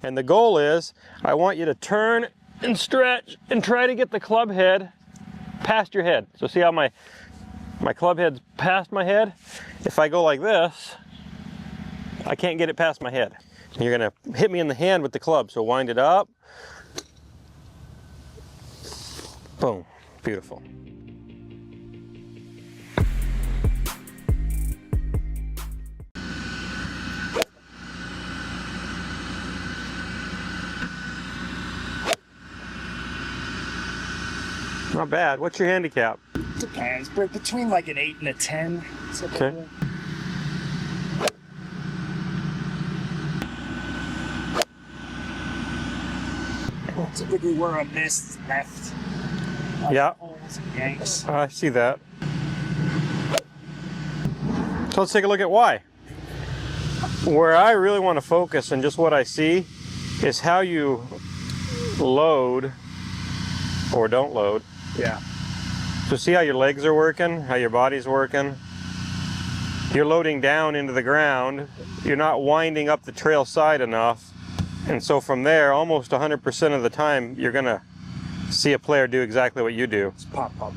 And the goal is, I want you to turn and stretch and try to get the club head past your head. So see how my club head's past my head? If I go like this, I can't get it past my head. You're gonna hit me in the hand with the club, so wind it up. Boom, beautiful. Not bad. What's your handicap? Depends, but between like an 8 and a 10. Okay. Typically where I miss left. Yeah. Yanks. I see that. So let's take a look at why. Where I really want to focus and just what I see is how you load or don't load. Yeah. So see how your legs are working, how your body's working. You're loading down into the ground. You're not winding up the trail side enough. And so from there, almost 100% of the time, you're gonna see a player do exactly what you do. It's pop, pop.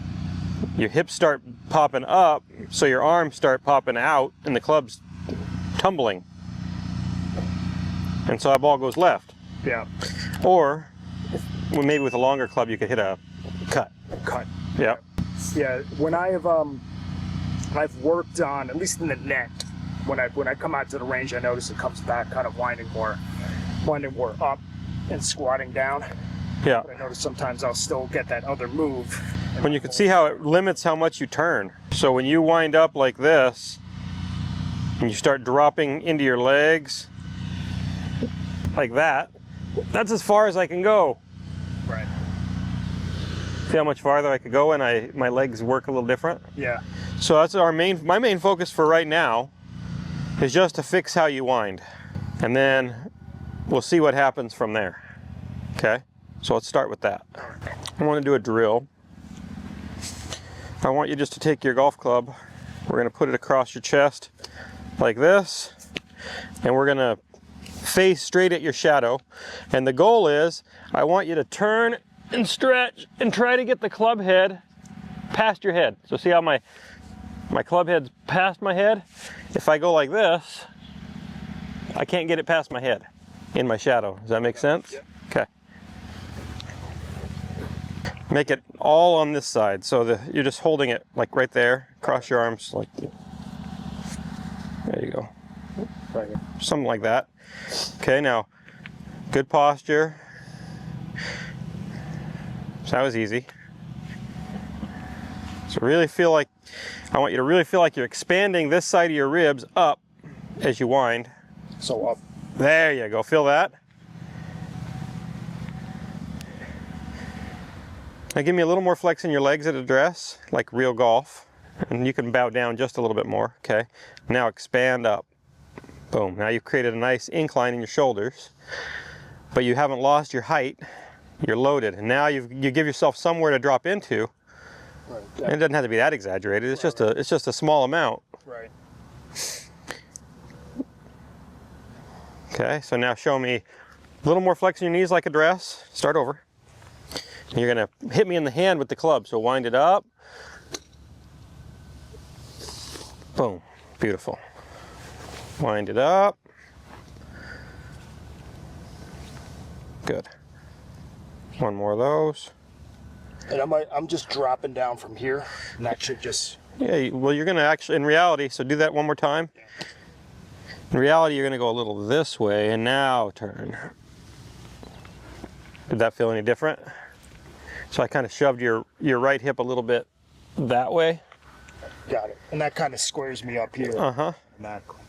Your hips start popping up, so your arms start popping out, and the club's tumbling. And so that ball goes left. Yeah. Or, maybe with a longer club, you could hit a cut. Cut. Yeah. Yeah, when I've worked on, at least in the net, when I come out to the range, I notice it comes back kind of winding more up and squatting down. Yeah. But I notice sometimes I'll still get that other move. When you can see how it limits how much you turn. So when you wind up like this, and you start dropping into your legs, like that, that's as far as I can go. Right. See how much farther I could go and my legs work a little different? Yeah. So that's my main focus for right now is just to fix how you wind. And then we'll see what happens from there. Okay? So let's start with that. I want to do a drill. I want you just to take your golf club. We're going to put it across your chest like this. And we're going to face straight at your shadow. And the goal is, I want you to turn and stretch and try to get the club head past your head. So see how my club head's past my head? If I go like this, I can't get it past my head in my shadow. Does that make sense? Yeah. Okay. Make it all on this side, so you're just holding it like right there. Cross your arms like, there you go. Right here. Something like that. Okay, now, good posture. So that was easy. So really feel like, I want you to really feel like you're expanding this side of your ribs up as you wind. So up. There you go, feel that? Now give me a little more flex in your legs at address, like real golf. And you can bow down just a little bit more, okay? Now expand up. Boom, now you've created a nice incline in your shoulders, but you haven't lost your height. You're loaded, and now you give yourself somewhere to drop into. Right. And it doesn't have to be that exaggerated. It's just a small amount. Right. Okay, so now show me a little more flex in your knees like a dress. Start over. And you're gonna hit me in the hand with the club, so wind it up. Boom, beautiful. Wind it up. Good. One more of those. And I'm just dropping down from here, and that should just... Yeah, well, you're gonna actually, in reality, so do that one more time. In reality, you're gonna go a little this way, and now turn. Did that feel any different? So I kind of shoved your right hip a little bit that way. Got it. And that kind of squares me up here. Uh-huh. Automatically.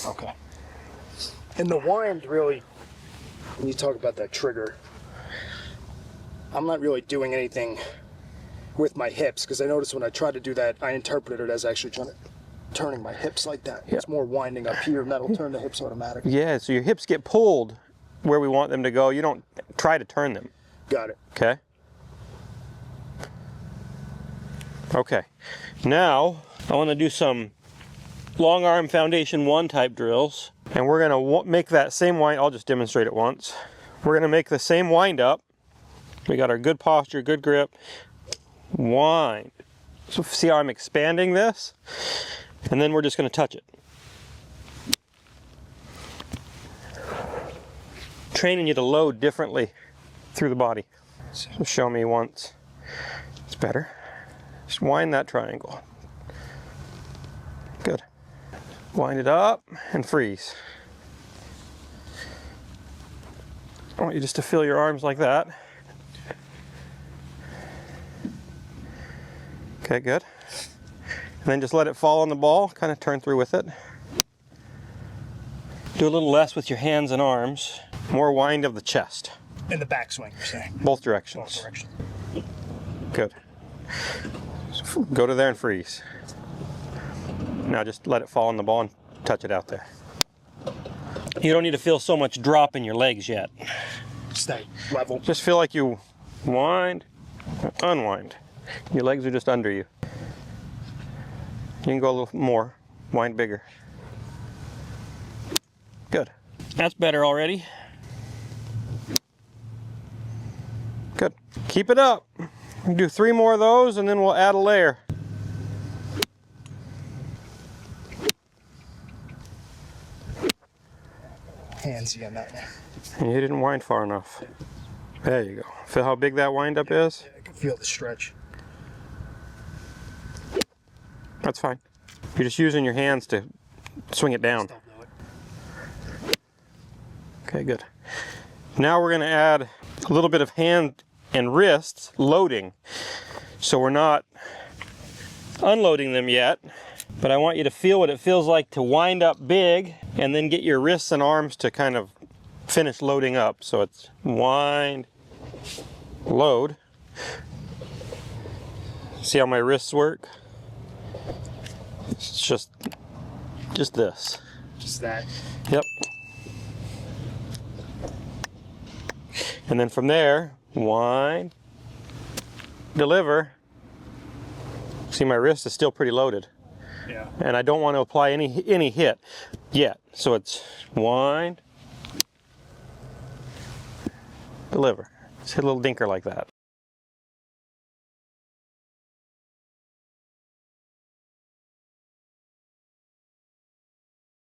Okay. And the wind really, when you talk about that trigger, I'm not really doing anything with my hips, because I noticed when I try to do that, I interpreted it as actually turning my hips like that. Yeah. It's more winding up here, and that'll turn the hips automatically. Yeah, so your hips get pulled where we want them to go. You don't try to turn them. Got it. Okay. Okay. Now, I want to do some long arm foundation 1 type drills. And we're gonna make that same wind. I'll just demonstrate it once. We're gonna make the same wind up. We got our good posture, good grip. Wind. So see how I'm expanding this? And then we're just gonna touch it. Training you to load differently through the body. So show me once. It's better. Just wind that triangle. Good. Wind it up and freeze. I want you just to feel your arms like that. Okay, good. And then just let it fall on the ball, kind of turn through with it. Do a little less with your hands and arms. More wind of the chest. In the backswing, you're saying? Both directions. Both directions. Good. So go to there and freeze. Now just let it fall on the ball and touch it out there. You don't need to feel so much drop in your legs yet. Stay level. Just feel like you wind, unwind. Your legs are just under you. You can go a little more, wind bigger. Good. That's better already. Good. Keep it up. We'll do 3 more of those and then we'll add a layer. Handsy on that one. And you didn't wind far enough. There you go. Feel how big that wind up is? Yeah, I can feel the stretch. That's fine. You're just using your hands to swing it down. Still do it. Okay, good. Now we're going to add a little bit of hand and wrist loading. So we're not unloading them yet, but I want you to feel what it feels like to wind up big and then get your wrists and arms to kind of finish loading up. So it's wind, load. See how my wrists work? It's just this. Just that. Yep. And then from there, wind, deliver. See, my wrist is still pretty loaded. Yeah. And I don't want to apply any hit yet. So it's wind, deliver. Just hit a little dinker like that.